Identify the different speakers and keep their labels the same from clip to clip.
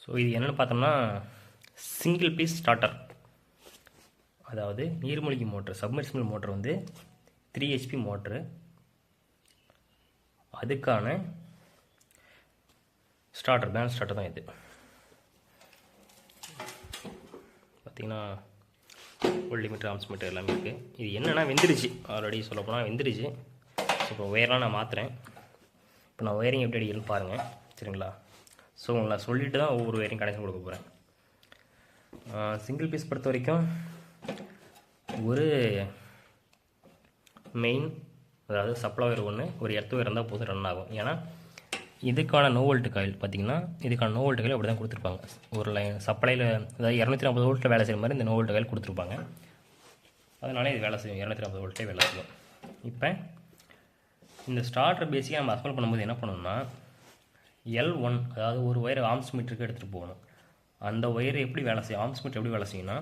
Speaker 1: So இது என்னென்னு பார்த்தோம்னா சிங்கிள் பீஸ் ஸ்டார்டர், அதாவது நீர்மூழ்கி மோட்ரு, சப்மர்சிபிள் மோட்ரு வந்து 3 HP மோட்ரு, அதுக்கான ஸ்டார்டர், பேனல் ஸ்டார்டர் தான் இது. பார்த்திங்கன்னா வோல்ட்மீட்டர், ஆம்ஸ் மீட்டர் எல்லாமே இருக்குது. இது என்னென்னா வெந்துருச்சு, ஆல்ரெடி சொல்லப்போனால் வெந்துருச்சு. ஸோ இப்போ ஒயர்லாம் நான் மாற்றுறேன். இப்போ நான் ஒயரிங் எப்படி அடிக்கணும்னு பாருங்கள், சரிங்களா? ஸோ நான் சொல்லிவிட்டு தான் ஒவ்வொரு ஒயரிங் கனெக்ஷன் கொடுக்க போகிறேன். சிங்கிள் பீஸ் பொறுத்த வரைக்கும் ஒரு மெயின், அதாவது சப்ளை ஒயர் ஒன்று, ஒரு எர்த் ஒயர் இருந்தால் போதும், ரன் ஆகும். ஏன்னா இதுக்கான நோ வோல்ட் காயில் பார்த்திங்கன்னா, இதுக்கான நோ வோல்ட் காயில் அப்படி தான் கொடுத்துருப்பாங்க. ஒரு லைன் சப்ளையில், அதாவது 240 வோல்ட்டில் வேலை செய்கிற மாதிரி இந்த நோ வோல்ட் காயில் கொடுத்துருப்பாங்க. அதனால இது வேலை செய்யும், 240 வோல்ட்டே வேலை செய்யும். இப்போ இந்த ஸ்டார்டர் பேசிக்காக நம்ம அசம்பிள் பண்ணும்போது என்ன பண்ணணும்னா, L1, அதாவது ஒரு ஒயர் ஆம்ஸ் மீட்டருக்கு எடுத்துகிட்டு போகணும். அந்த ஒயர் எப்படி வேலை செய்யும், ஆம்ஸ் மீட்டர் எப்படி வேலை செய்யும்னா,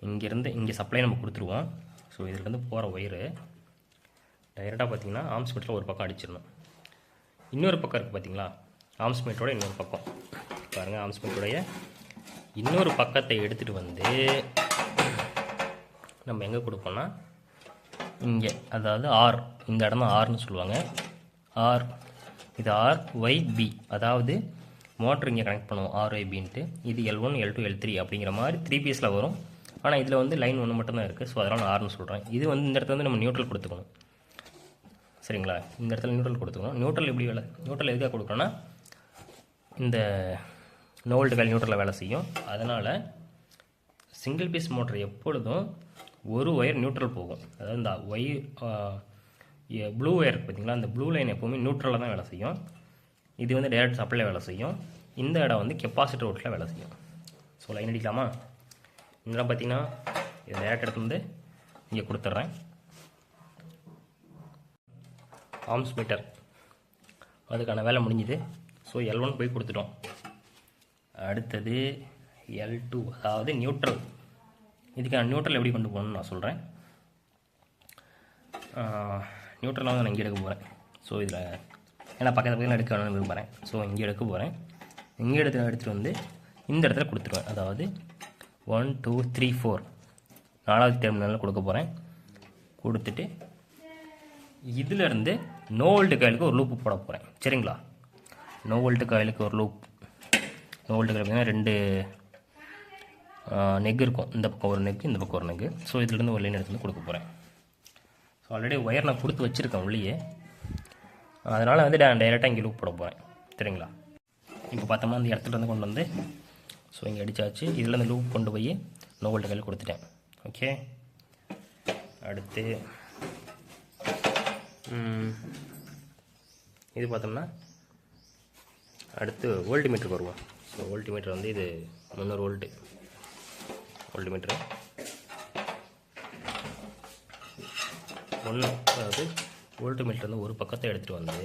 Speaker 1: இங்கேருந்து இங்கே சப்ளை நம்ம கொடுத்துருவோம். ஸோ இதுலேருந்து போகிற ஒயரு டைரெக்டாக பார்த்திங்கன்னா ஆம்ஸ் மீட்டரில் ஒரு பக்கம் அடிச்சிடணும். இன்னொரு பக்கம் இருக்குது பார்த்திங்களா, ஆம்ஸ் மீட்டரோட இன்னொரு பக்கம் பாருங்கள். ஆம்ஸ் மீட்டருடைய இன்னொரு பக்கத்தை எடுத்துகிட்டு வந்து நம்ம எங்கே கொடுப்போம்னா இங்கே, அதாவது ஆர், இந்த இடம் தான் ஆர்னு சொல்லுவாங்க. ஆர், இது RYB, அதாவது மோட்ரு இங்கே கனெக்ட் பண்ணுவோம் RYBன்ட்டு. இது L1, L2, L3 அப்படிங்கிற மாதிரி 3 பீஸில் வரும். ஆனால் இதில் வந்து லைன் ஒன்று மட்டும்தான் இருக்குது. ஸோ அதனால் நான் ஆர்னு சொல்கிறேன். இது வந்து இந்த இடத்துல வந்து நம்ம நியூட்ரல் கொடுத்துக்கணும், சரிங்களா? இந்த இடத்துல நியூட்ரல் கொடுத்துக்கணும். நியூட்ரல் எப்படி வேலை, நியூட்ரல் எதுக்காக கொடுக்கணும்னா இந்த நோ வோல்ட் காயில் நியூட்ரலில் வேலை செய்யும். அதனால் சிங்கிள் பீஸ் மோட்டர் எப்பொழுதும் ஒரு ஒயர் நியூட்ரல் போகும். அதாவது இந்த ப்ளூ ஒயர் பார்த்திங்களா, அந்த ப்ளூ லைன் எப்போவுமே நியூட்ரலில் தான் வேலை செய்யும். இது வந்து டைரக்ட் சப்ளைல வேலை செய்யும். இந்த இடம் வந்து கெப்பாசிட்டர் வோல்ட்டில் வேலை செய்யும். ஸோ லைன் அடிக்கலாமா? இந்த இடம் பார்த்திங்கன்னா இது டைரக்ட் எடுத்து வந்து இங்கே கொடுத்துட்றேன். ஆம்ஸ் மீட்டர் அதுக்கான வேலை முடிஞ்சுது. ஸோ L1 போய் கொடுத்துட்டோம். அடுத்தது L2, அதாவது நியூட்ரல். இதுக்கான நியூட்ரல் எப்படி கொண்டு போகணும்னு நான் சொல்கிறேன். நியூட்ரலாக வந்து நான் இங்கே எடுக்க போகிறேன். ஸோ இதில் ஏன்னா பக்கத்தில் எடுக்க வேணும்னு விரும்புகிறேன். ஸோ இங்கே எடுக்க போகிறேன். இங்கே எடுத்துகிட்டு வந்து இந்த இடத்துல கொடுத்துருவேன். அதாவது 1 2 3 4 4வது டெர்மினலில் கொடுக்க போகிறேன். கொடுத்துட்டு இதிலேருந்து நோ வோல்ட் காயிலுக்கு ஒரு லூப்பு போட போகிறேன், சரிங்களா? நோ வோல்ட் காயிலுக்கு ஒரு லூப். நோ வோல்ட் காயில் பார்த்திங்கன்னா 2 நெக் இருக்கும். இந்த பக்கம் ஒரு நெக், இந்த பக்கம் ஒரு நெக். ஸோ இதுலேருந்து ஒரு லைன் எடுத்து கொடுக்க போகிறேன். ஸோ ஆல்ரெடி ஒயர் நான் கொடுத்து வச்சுருக்கேன் உள்ளே, அதனால் வந்து டைரெக்டாக இங்கே லூப் போட போகிறேன், சரிங்களா? இப்போ பார்த்தோம்னா அந்த இடத்துலேருந்து கொண்டு வந்து ஸோ இங்கே அடித்தாச்சு. இதில் இந்த லூப் கொண்டு போய் நோ வோல்ட் காயில் கொடுத்துட்டேன். ஓகே, அடுத்து இது பார்த்தோம்னா அடுத்து வோல்ட் மீட்டருக்கு வருவோம். ஸோ வோல்ட் மீட்டர் வந்து இது 300 வோல்ட்டு வோல்ட் மீட்ரு ஒன்று. அதாவது வோல்ட் மீட்டர் வந்து ஒரு பக்கத்தை எடுத்துகிட்டு வந்து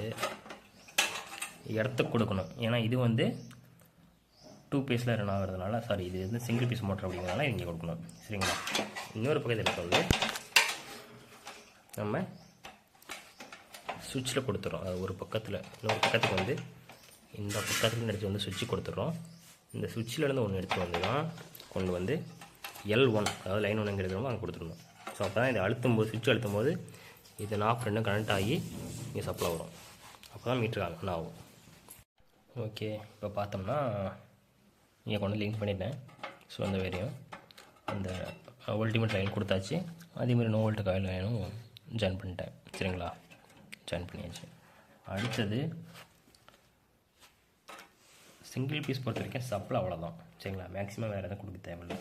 Speaker 1: இடத்துக்கு கொடுக்கணும். ஏன்னா இது வந்து 2 பீஸில் ரன் ஆகிறதுனால, சாரி இது வந்து சிங்கிள் பீஸ் மோட்டர் அப்படிங்கிறதுனால இங்கே கொடுக்கணும், சரிங்களா? இன்னொரு பக்கத்தை எடுத்து வந்து நம்ம சுவிட்சில் கொடுத்துட்றோம். அது ஒரு பக்கத்தில், இன்னொரு பக்கத்துக்கு வந்து இந்த பக்கத்துலேருந்து எடுத்து வந்து சுவிட்சு கொடுத்துட்றோம். இந்த சுவிட்சிலேருந்து ஒன்று எடுத்து வந்து தான் கொண்டு வந்து L1, அதாவது லைன் 1 எங்கே எடுக்கிறோமோ அங்கே கொடுத்துடணும். ஸோ அப்போ தான் இதை அழுத்தும் போது, சுவிட்ச் அழுத்தும் போது இது நாப் ரெண்டும் கனெக்ட் ஆகி இங்கே சப்ளை வரும். அப்போ தான் மீட்ரு ஆன் ஆகும். ஓகே, இப்போ பார்த்தோம்னா இங்கே கொண்டு லிங்க் பண்ணிட்டேன். ஸோ அந்த வேரியும் அந்த வோல்ட்மீட்டர் லைன் கொடுத்தாச்சு. அதேமாதிரி நோ வோல்ட் காயில் லைனும் ஜாயின் பண்ணிட்டேன், சரிங்களா? ஜாயின் பண்ணியாச்சு. அடுத்தது சிங்கிள் பீஸ் பொறுத்த வரைக்கும் சப்ளை அவ்வளோதான், சரிங்களா? மேக்ஸிமம் வேறு எதுவும் கொடுக்க தேவையில்லை.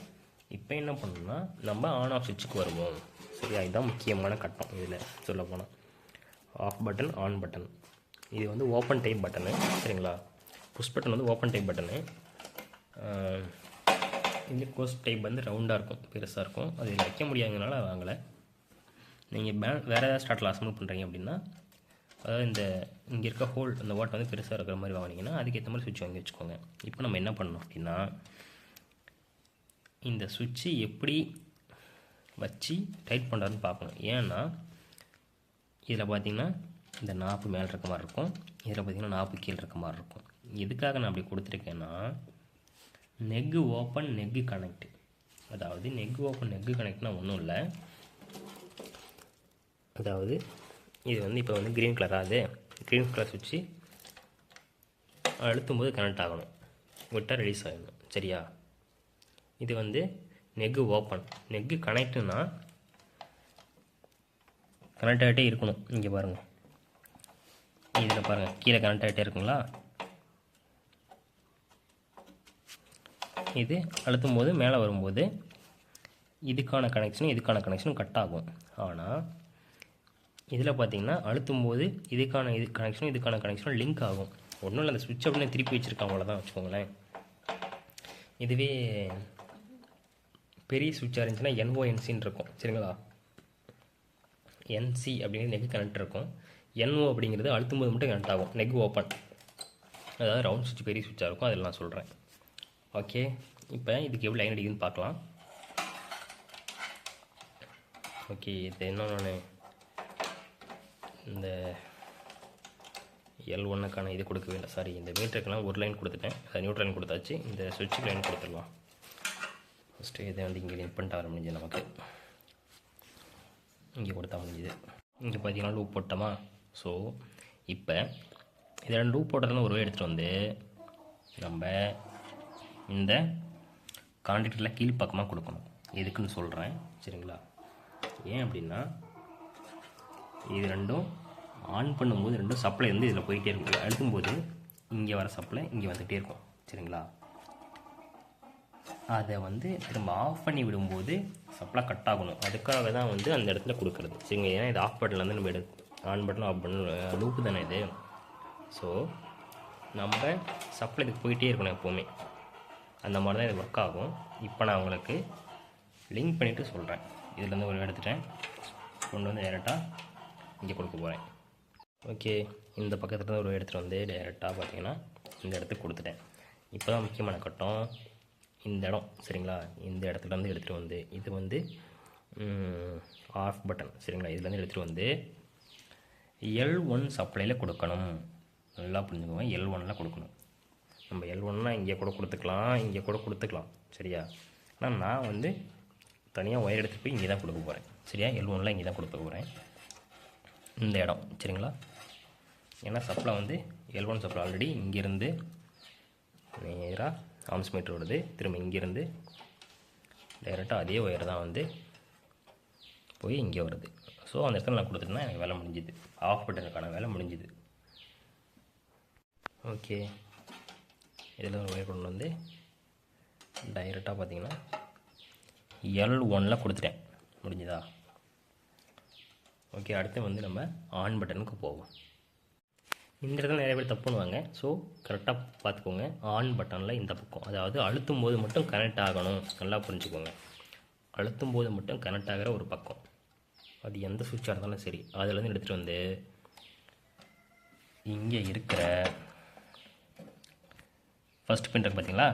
Speaker 1: இப்போ என்ன பண்ணணும்னா நம்ம ஆன் ஆஃப் சுவிட்சுக்கு வருவோம், சரியா? இதுதான் முக்கியமான கட்டம் இதில் சொல்ல போனால். Off button, on button. இது வந்து ஓப்பன் டைப் பட்டனு, சரிங்களா? புஷ் பட்டன் வந்து ஓப்பன் டைப் பட்டனு. இந்த கோஸ் டைப் வந்து ரவுண்டாக இருக்கும், பெருசாக இருக்கும். அது வைக்க முடியாதனால வாங்கலை. நீங்கள் வேறு ஏதாவது ஸ்டார்ட்டில் அசம்பிள் பண்ணுறீங்க அப்படின்னா, அதாவது இந்த இங்கே இருக்க ஹோல், அந்த ஓட்டை வந்து பெருசாக இருக்கிற மாதிரி வாங்கினீங்கன்னா அதுக்கேற்ற மாதிரி சுவிட்ச் வாங்கி வச்சுக்கோங்க. இப்போ நம்ம என்ன பண்ணணும் அப்படின்னா, இந்த சுவிட்சு எப்படி வச்சு டைட் பண்ணுறாருன்னு பார்க்கணும். ஏன்னா இதில் பார்த்திங்கன்னா இந்த நாப்பு மேலே இருக்க மாதிரி இருக்கும், இதில் பார்த்திங்கன்னா நாப்பு கீழே இருக்க மாதிரி இருக்கும். எதுக்காக நான் அப்படி கொடுத்துருக்கேன்னா, நெக்கு ஓப்பன் நெக்கு கனெக்ட். அதாவது நெக்கு ஓப்பன் நெக்கு கனெக்ட்னா ஒன்றும் இல்லை. அதாவது இது வந்து இப்போ வந்து க்ரீன் கலராக, அது க்ரீன் கலர் சுவிட்சு அழுத்தும்போது கனெக்ட் ஆகணும், விட்டால் ரிலீஸ் ஆகணும். சரியா? இது வந்து நெக்கு ஓப்பன். நெக்கு கனெக்ட்னா கனெக்ட் ஆகிட்டே இருக்கணும். இங்கே பாருங்கள், இதில் பாருங்கள், கீழே கனெக்ட் ஆகிட்டே இருக்குங்களா? இது அழுத்தும் போது மேலே வரும்போது இதுக்கான கனெக்ஷனும் கட் ஆகும். ஆனால் இதில் பார்த்தீங்கன்னா அழுத்தும் போது இதுக்கான கனெக்ஷனும் லிங்க் ஆகும். ஒன்றும் இல்லை, அந்த சுவிட்ச் அப்படின்னு திருப்பி வச்சுருக்காங்க, அவ்வளோதான் வச்சுக்கோங்களேன். இதுவே பெரிய சுவிட்சாக இருந்துச்சுன்னா NONCன்னு இருக்கும். சரிங்களா? NC அப்படிங்கிறது நெக் கனெக்ட் இருக்கும். NO அப்படிங்கிறது அழுத்தும் போது மட்டும் கனெக்ட் ஆகும், நெக் ஓப்பன். அதாவது ரவுண்ட் சுவிட்ச் பெரிய சுவிட்சாக இருக்கும், அதில் நான் சொல்கிறேன். ஓகே, இப்போ இதுக்கு எப்படி லைன் அடிக்குதுன்னு பார்க்கலாம். ஓகே, இது என்ன, நான் இந்த L1க்கான இது கொடுக்கவே இல்லை, சாரி. இந்த மீட்டருக்கெல்லாம் ஒரு லைன் கொடுத்துட்டேன், அது நியூட்ரல் லைன் கொடுத்தாச்சு. இந்த சுவிட்சுக்கு லைன் கொடுத்துடலாம். ஃபஸ்ட்டு இதை வந்து இங்கே லிங்க் பண்ணிட்டு வர முடிஞ்சது, நமக்கு இங்கே கொடுத்தா முடிஞ்சுது. இங்கே பார்த்தீங்கன்னா லூப் போட்டோமா? ஸோ இப்போ இதில் லூப் போட்டதெல்லாம் ஒரு எடுத்துகிட்டு வந்து நம்ம இந்த கான்டாக்டில் கீழ்ப்பக்கமாக கொடுக்கணும். எதுக்குன்னு சொல்கிறேன், சரிங்களா? ஏன் அப்படின்னா இது ரெண்டும் ஆன் பண்ணும்போது ரெண்டும் சப்ளை வந்து இதில் போயிட்டே இருக்கும். அழுத்தும்போது இங்கே வர சப்ளை இங்கே வந்துகிட்டே இருக்கும். சரிங்களா? அதை வந்து திரும்ப ஆஃப் பண்ணி விடும்போது சப்ளை கட் ஆகணும். அதுக்காக தான் வந்து அந்த இடத்துல கொடுக்குறது. சரிங்க? ஏன்னா இது ஆஃப் பட்டன்லேருந்து நம்ம ஆன் பட்டன் ஆஃப் பண்ண லூப்பு தானே இது. ஸோ நம்ம சப்ளை இதுக்கு போயிட்டே இருக்கணும் எப்போவுமே. அந்த மாதிரி தான் இது ஒர்க் ஆகும். இப்போ நான் உங்களுக்கு லிங்க் பண்ணிவிட்டு சொல்கிறேன். இதுலேருந்து ஒரு எடுத்துட்டேன், கொண்டு வந்து டைரெக்டாக இங்கே கொடுக்க போகிறேன். ஓகே, இந்த பக்கத்துலேருந்து ஒரு எடுத்துகிட்டு வந்து டைரெக்டாக பார்த்தீங்கன்னா இந்த இடத்துக்கு கொடுத்துட்டேன். இப்போ தான் முக்கியமான கட்டம் இந்த இடம். சரிங்களா? இந்த இடத்துலேருந்து எடுத்துகிட்டு வந்து இது வந்து ஆஃப் பட்டன். சரிங்களா? இதுலேருந்து எடுத்துகிட்டு வந்து L1 சப்ளையில் கொடுக்கணும். நல்லா புரிஞ்சுக்கோங்க, L1ல் கொடுக்கணும். நம்ம L1னா இங்கே கூட கொடுத்துக்கலாம், இங்கே கூட கொடுத்துக்கலாம். சரியா? ஆனால் நான் வந்து தனியாக ஒயர் எடுத்துகிட்டு போய் இங்கே தான் கொடுக்க போகிறேன். சரியா? L1ல் இங்கே தான் கொடுக்க போகிறேன், இந்த இடம். சரிங்களா? ஏன்னா சப்ளை வந்து L1 சப்ளை ஆல்ரெடி இங்கேருந்து நேராக ஆம்ஸ் மீட்டர் வருது, திரும்ப இங்கேருந்து டைரெக்டாக அதே ஒயர் தான் வந்து போய் இங்கே வருது. ஸோ அந்த இடத்துல நான் கொடுத்துட்டேன்னா எனக்கு வேலை முடிஞ்சுது, ஆஃப் பட்டனுக்கான வேலை முடிஞ்சுது. ஓகே, இதில் ஒரு ஒயர் கொண்டு வந்து டைரெக்டாக பார்த்தீங்கன்னா L1ல் கொடுத்துட்டேன், முடிஞ்சுதா? ஓகே, அடுத்து வந்து நம்ம ஆன் பட்டனுக்கு போவோம். இந்த இடத்துல நிறைய பேர் தப்பு பண்ணுவாங்க. ஸோ கரெக்டாக பார்த்துக்கோங்க. ஆன் பட்டனில் இந்த பக்கம், அதாவது அழுத்தும் போது மட்டும் கனெக்ட் ஆகணும். நல்லா புரிஞ்சுக்கோங்க, அழுத்தும் போது மட்டும் கனெக்ட் ஆகிற ஒரு பக்கம், அது எந்த சுவிட்சாக இருந்தாலும் சரி, அதுலேருந்து எடுத்துகிட்டு வந்து இங்கே இருக்கிற ஃபஸ்ட் பின் இருக்கு பார்த்தீங்களா?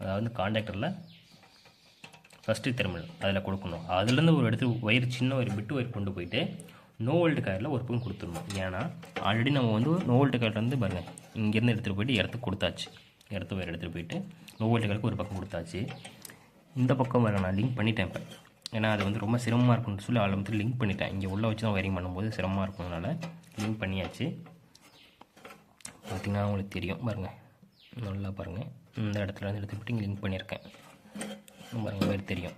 Speaker 1: அதாவது கான்டாக்டரில் ஃபஸ்ட்டு டெர்மினல் அதில் கொடுக்கணும். அதுலேருந்து ஒரு இடத்துல ஒயர், சின்ன ஒரு பிட்டு ஒயர் கொண்டு போயிட்டு நோ வோல்ட் காயில் ஒரு பக்கம் கொடுத்துடணும். ஏன்னா ஆல்ரெடி நம்ம வந்து நோ வோல்ட் காயிலேருந்து பாருங்கள், இங்கேருந்து எடுத்துகிட்டு போயிட்டு இடத்துக்கு கொடுத்தாச்சு. இடத்து ஒயர் எடுத்துகிட்டு போயிட்டு நோ வோல்ட் காயிலுக்கு ஒரு பக்கம் கொடுத்தாச்சு. இந்த பக்கம் வேறு நான் லிங்க் பண்ணிட்டேன் இப்போ. ஏன்னா அது வந்து ரொம்ப சிரமமாக இருக்குன்னு சொல்லி ஆரம்பத்தில் லிங்க் பண்ணிட்டேன். இங்கே உள்ளே வச்சு தான் ஒயரிங் பண்ணும்போது சிரமமாக இருக்கும்னால லிங்க் பண்ணியாச்சு. பார்த்திங்கன்னா உங்களுக்கு தெரியும் பாருங்கள், நல்லா பாருங்கள். இந்த இடத்துல வந்து எடுத்துகிட்டு போய்ட்டு இங்கே லிங்க் பண்ணியிருக்கேன் பாருங்கள், வேறு தெரியும்.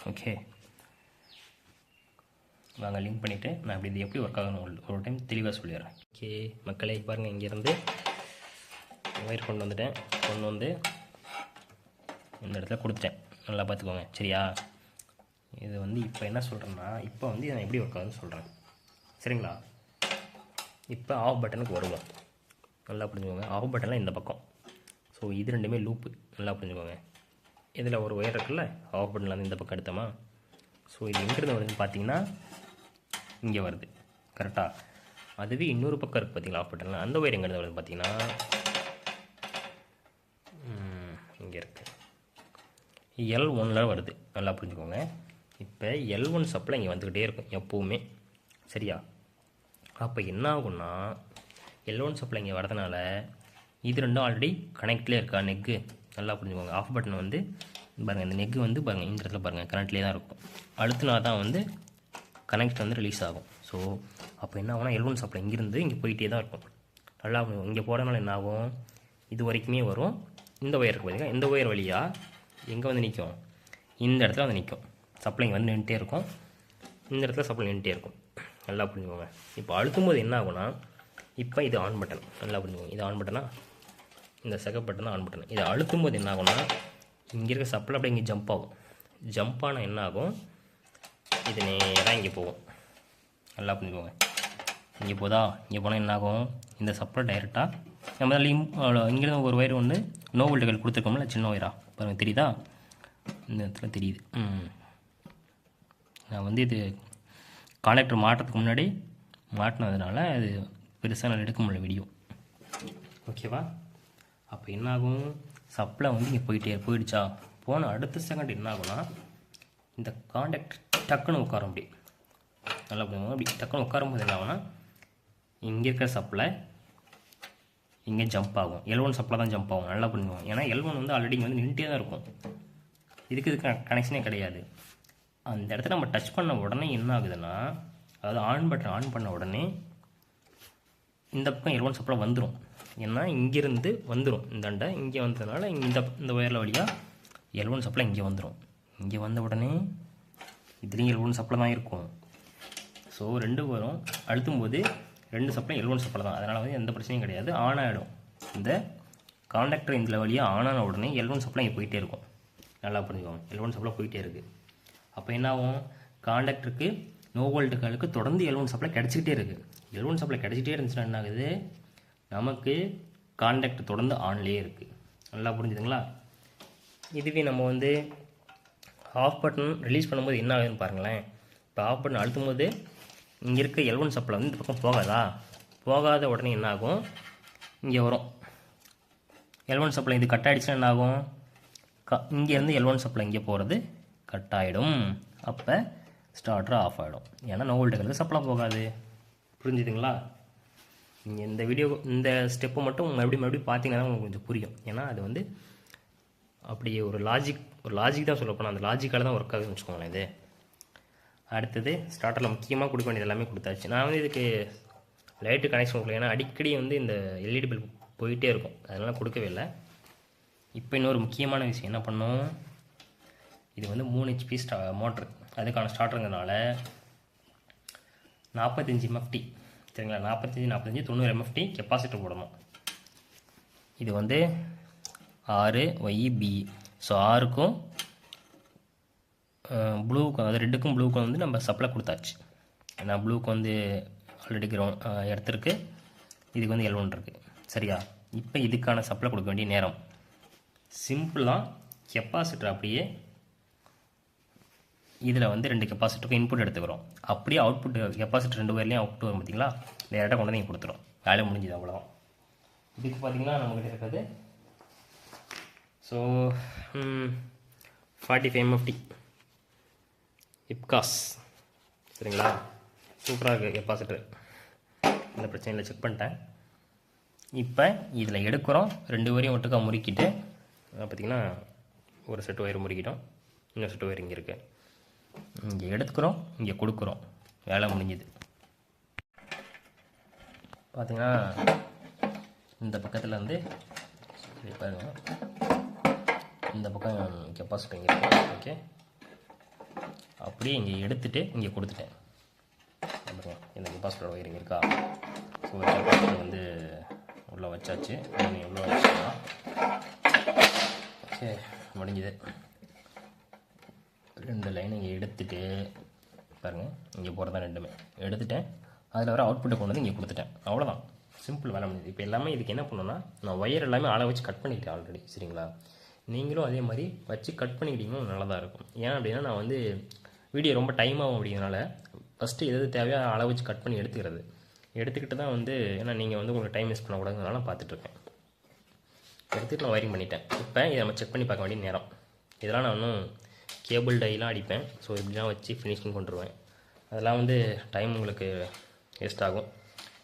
Speaker 1: ஓகே, வாங்க லிங்க் பண்ணிவிட்டு நான் அப்படி இது எப்படி ஒர்க் ஆகணும் ஒரு டைம் தெளிவாக சொல்லிடுறேன். ஓகே மக்களே, பாருங்கள், இங்கேருந்து ஒயர் கொண்டு வந்துட்டேன். கொண்டு வந்து இந்த இடத்துல கொடுத்துட்டேன். நல்லா பார்த்துக்கோங்க. சரியா? இது வந்து இப்போ என்ன சொல்கிறேன்னா, இப்போ வந்து நான் எப்படி ஒர்க் ஆகுதுன்னு சொல்கிறேன். சரிங்களா? இப்போ ஆஃப் பட்டனுக்கு வருவோம். நல்லா புரிஞ்சுக்கோங்க. ஆஃப் பட்டனில் இந்த பக்கம். ஸோ இது ரெண்டுமே லூப்பு. நல்லா புரிஞ்சுக்கோங்க. இதில் ஒரு ஒயர் இருக்குல்ல, ஆஃப் பட்டனில் வந்து இந்த பக்கம் எடுத்தோமா? ஸோ இது எங்கேருந்து வருதுன்னு பார்த்தீங்கன்னா இங்கே வருது. கரெக்டாக? அதுவே இன்னொரு பக்கம் இருக்குது பார்த்தீங்களா ஆஃப் பட்டனில், அந்த ஒயர் எங்கேருந்து வருது பார்த்தீங்கன்னா இங்கே இருக்குது, L1ல் வருது. நல்லா புரிஞ்சுக்கோங்க. இப்போ L1 சப்ளை இங்கே வந்துக்கிட்டே இருக்கும் எப்போவுமே. சரியா? அப்போ என்ன ஆகும்னா L1 சப்ளை இங்கே வரதுனால இது ரெண்டும் ஆல்ரெடி கனெக்ட்லேயே இருக்கா நெக்கு. நல்லா புரிஞ்சுக்கோங்க. ஆஃப் பட்டன் வந்து பாருங்கள், இந்த நெக்கு வந்து பாருங்கள் இந்த இடத்துல பாருங்கள் கனெக்ட்லேயே தான் இருக்கும். அழுத்தினா தான் வந்து கனெக்ட் வந்து ரிலீஸ் ஆகும். ஸோ அப்போ என்ன ஆகும்னா L1 சப்ளை இங்கேருந்து இங்கே போயிட்டே தான் இருக்கும். நல்லா இங்கே போகிறதுனால என்ன ஆகும், இது வரைக்குமே வரும். இந்த ஒயர் இருக்குது பார்த்தீங்கன்னா, இந்த ஒயர் வழியாக எங்கே வந்து நிற்கும், இந்த இடத்துல வந்து நிற்கும். சப்ளை வந்து நின்றுட்டே இருக்கும், இந்த இடத்துல சப்ளை நின்றுட்டே இருக்கும். நல்லா புரிஞ்சுக்கோங்க. இப்போ அழுத்தும் போது என்ன ஆகும்னா, இப்போ இது ஆன் பட்டன். நல்லா புரிஞ்சுக்கோங்க, இது ஆன் பட்டனா, இந்த செகண்ட் பட்டன் தான் ஆன் பட்டன். இதை அழுத்தும் போது என்ன ஆகும்னா, இங்கே இருக்க சப்ளை அப்படியே இங்கே ஜம்ப் ஆகும். ஜம்ப் ஆனால் என்ன ஆகும், இது நேராக இங்கே போகும். நல்லா புரிஞ்சுக்கோங்க. இங்கே போதா, இங்கே போனால் என்ன ஆகும், இந்த சப்ளை டைரெக்டாக நம்ம தான் இங்கேருந்து ஒரு ஒயர் ஒன்று நோ வோல்ட்டுகள் கொடுத்துருக்கோம்ல, சின்ன ஒயரா பாருங்கள், தெரியுதா, இந்த இடத்துல தெரியுது. நான் வந்து இது கான்டாக்டர் மாட்டுறதுக்கு முன்னாடி மாட்டினதுனால அது பெருசாக நான் எடுக்க முடியல வீடியோ. ஓகேவா? அப்போ என்னாகும், சப்ளை வந்து இங்கே போயிடுச்சா, போன அடுத்த செகண்ட் என்ன ஆகும்னா, இந்த கான்டாக்டர் டக்குன்னு உட்காரும். அப்படி நல்லா பண்ணுவோம். அப்படி டக்குன்னு உட்காரும்போது என்ன ஆகும்னா, இங்கே இருக்கிற சப்ளை இங்கே ஜம்ப் ஆகும். L1 சப்ளை தான் ஜம்ப் ஆகும். நல்லா பண்ணுவோம். ஏன்னா L1 வந்து ஆல்ரெடி இங்கே வந்து நின்றுட்டே தான் இருக்கும். இதுக்கு கனெக்ஷனே கிடையாது. அந்த இடத்துல நம்ம டச் பண்ண உடனே என்ன ஆகுதுன்னா, அதாவது ஆன் பட்டன் ஆன் பண்ண உடனே இந்த பக்கம் L1 சப்ளை வந்துடும். ஏன்னா இங்கேருந்து வந்துடும், இந்த அண்டை இங்கே வந்ததுனால இந்த ஒயரில் வழியாக L1 சப்ளை இங்கே வந்துடும். இங்கே வந்த உடனே இதுலேயும் L1 சப்ளை தான் இருக்கும். ஸோ ரெண்டு வரும், அழுத்தும் போது ரெண்டு சப்ளை L1 சப்ளை தான். அதனால் வந்து எந்த பிரச்சனையும் கிடையாது, ஆன் ஆகிடும். இந்த கான்டாக்டர் இந்த வழியாக ஆன் ஆன உடனே L1 சப்ளை இங்கே போயிட்டே இருக்கும். நல்லா புரிஞ்சுக்கோங்க, L1 சப்ளை போயிட்டே இருக்குது. அப்போ என்ன ஆகும், கான்டாக்டருக்கு நோ வோல்ட்டுகளுக்கு தொடர்ந்து L1 சப்ளை கிடச்சிக்கிட்டே இருக்குது. L1 சப்ளை கிடச்சிட்டே இருந்துச்சுன்னா என்ன ஆகுது, நமக்கு கான்டாக்ட் தொடர்ந்து ஆன்லேயே இருக்குது. நல்லா புரிஞ்சுதுங்களா? இதுவே நம்ம வந்து ஆஃப் பட்டன் ரிலீஸ் பண்ணும்போது என்ன ஆகுதுன்னு பாருங்களேன். இப்போ ஆஃப் பட்டன் அழுத்தும் போது இங்கே இருக்க L1 சப்ளை வந்து இந்த பக்கம் போகாதா, போகாத உடனே என்ன ஆகும், இங்கே வரும் L1 சப்ளை. இது கட் ஆகிடுச்சுன்னா என்ன ஆகும், இங்கேருந்து L1 சப்ளை இங்கே போகிறது கட் ஆகிடும். அப்போ ஸ்டார்டர் ஆஃப் ஆகிடும். ஏன்னா நோ வோல்ட்டுகளுக்கு சப்ளை போகாது. புரிஞ்சுதுங்களா? நீங்கள் இந்த வீடியோ இந்த ஸ்டெப்பை மட்டும் மறுபடியும் பார்த்தீங்கன்னா தான் உங்களுக்கு கொஞ்சம் புரியும். ஏன்னா அது வந்து அப்படியே ஒரு லாஜிக் தான் சொல்லப்போனால் அந்த லாஜிக்கால் தான் ஒர்க் ஆகுதுன்னு வச்சுக்கோங்களேன். இது அடுத்தது ஸ்டார்டரில் முக்கியமாக கொடுக்க வேண்டியது எல்லாமே கொடுத்தாச்சு. நான் வந்து இதுக்கு லைட்டு கனெக்ஷன் கொடுக்கல, ஏன்னா அடிக்கடி வந்து இந்த எல்இடி பல்ப் போயிட்டே இருக்கும், அதனால் கொடுக்கவே இல்லை. இப்போ இன்னொரு முக்கியமான விஷயம் என்ன பண்ணோம், இது வந்து 3 HP மோட்ரு, அதுக்கான ஸ்டார்டருங்கிறதுனால 45 MFT, சரிங்களா, 45 90 MFT கெப்பாசிட்டர் போடணும். இது வந்து RYB. ஸோ ஆருக்கும் ப்ளூவுக்கும், அதாவது ரெட்டுக்கும் ப்ளூவுக்கும் வந்து நம்ம சப்ளை கொடுத்தாச்சு. ஏன்னா ப்ளூவுக்கு வந்து ஆல்ரெடி எர்த் இருக்குது, இதுக்கு வந்து L1 இருக்குது. சரியா? இப்போ இதுக்கான சப்ளை கொடுக்க வேண்டிய நேரம். சிம்பிளாக கெப்பாசிட்டர் அப்படியே இதில் வந்து 2 கெப்பாசிட்டருக்கு இன்புட் எடுத்துக்கிறோம். அப்படியே அவுட்புட் கெப்பாசிட்டர் 2 வயர்லேயும் அவுட்புட் வரும் பார்த்தீங்களா, டேரெக்டாக கொண்டு வந்து நீங்கள் கொடுத்துரும். வேலை முடிஞ்சுது, அவ்வளோதான். இதுக்கு பார்த்தீங்கன்னா நம்மகிட்ட இருக்கிறது ஸோ 45 MFT இப்காஸ். சரிங்களா? சூப்பராக இருக்குது கெப்பாசிட்டர், எந்த பிரச்சனை இல்லை, செக் பண்ணிட்டேன். இப்போ இதில் எடுக்கிறோம், 2 வரையும் ஒட்டுக்கா முறுக்கிட்டு பார்த்திங்கன்னா ஒரு செட் ஒயர் முறுக்கிட்டோம், இன்னொரு செட் ஒயர் இங்கே இருக்குது. இங்கே எடுத்துக்கிறோம், இங்கே கொடுக்குறோம், வேலை முடிஞ்சுது. பார்த்திங்கன்னா இந்த பக்கத்தில் வந்து பாருங்க, இந்த பக்கம் கெப்பாசிட்டி இங்கே இருக்கு. ஓகே, அப்படியே இங்கே எடுத்துகிட்டு இங்கே கொடுத்துட்டேன். அப்புறம் இந்த கெப்பாசிட்டர் ஒயரிங் இருக்கா, ஸோ கெப்பாசிட்டர் வந்து உள்ளே வச்சாச்சு. உள்ளே வச்சுக்கலாம். ஓகே, முடிஞ்சுது. 2 லைன் இங்கே எடுத்துகிட்டு பாருங்கள், இங்கே போகிறதா 2மே எடுத்துட்டேன். அதில் வர அவுட்புட்டை கொண்டு வந்து இங்கே கொடுத்துட்டேன். அவ்வளோதான், சிம்பிள் வேலை முடியுது. இப்போ எல்லாமே இதுக்கு என்ன பண்ணணும்னா, நான் ஒயர் எல்லாமே ஆளை வச்சு கட் பண்ணிக்கிட்டேன் ஆல்ரெடி. சரிங்களா? நீங்களும் அதே மாதிரி வச்சு கட் பண்ணிக்கிட்டீங்கன்னா நல்லா தான் இருக்கும். ஏன் அப்படின்னா, நான் வந்து வீடியோ ரொம்ப டைம் ஆகும் அப்படிங்கிறனால ஃபஸ்ட்டு எது தேவையோ அளை வச்சு கட் பண்ணி எடுத்துக்கிட்டு தான் வந்து, ஏன்னா நீங்கள் வந்து உங்களுக்கு டைம் வேஸ்ட் பண்ணக்கூடாதுனால பார்த்துட்ருக்கேன். எடுத்துகிட்டு நான் ஒயரிங் பண்ணிட்டேன். இப்போ இதை நம்ம செக் பண்ணி பார்க்க வேண்டிய நேரம். இதெல்லாம் நான் இன்னும் கேபிள் டைலாம் அடிப்பேன். ஸோ இப்படிலாம் வச்சு ஃபினிஷிங் கொண்டுருவேன். அதெல்லாம் வந்து டைம் உங்களுக்கு வேஸ்ட் ஆகும்.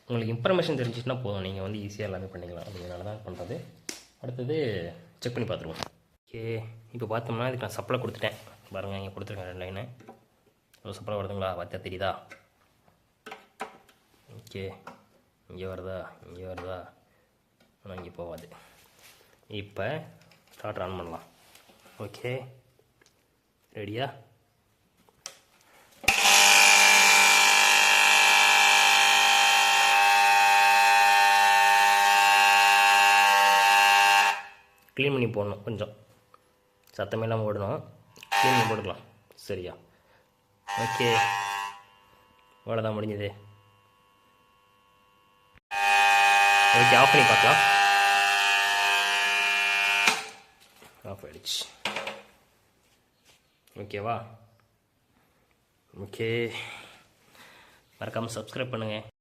Speaker 1: உங்களுக்கு இன்ஃபர்மேஷன் தெரிஞ்சிச்சுன்னா போதும், நீங்கள் வந்து ஈஸியாக எல்லாமே பண்ணிக்கலாம். அப்படிங்கிறனால தான் பண்ணுறது. அடுத்தது செக் பண்ணி பார்த்துருவோம். ஓகே, இப்போ பார்த்தோம்னா இதுக்கு நான் சப்ளை கொடுத்துட்டேன். பாருங்கள், இங்கே கொடுத்துருக்கேன் 2 லைனு. ஒரு சப்ளை வருதுங்களா? பார்த்தா தெரியுதா? ஓகே, இங்கே வருதா? இங்கே வருதா? ஆனால் இங்கே போகாது. இப்போ ஸ்டார்ட் ஆன் பண்ணலாம். ஓகே, ரெடியா? க்ளீன் பண்ணி போடணும், கொஞ்சம் சத்தமே இல்லாமல் ஓடணும். க்ளீன் பண்ணி போட்டுக்கலாம். சரியா? ஓகே, அவ்வளோதான், முடிஞ்சது. ஓகே, ஆஃப் பண்ணி பார்க்கலாம். ஆஃப் ஆகிடுச்சு. ஓகேவா? ஓகே, மறக்காமல் சப்ஸ்கிரைப் பண்ணுங்கள்.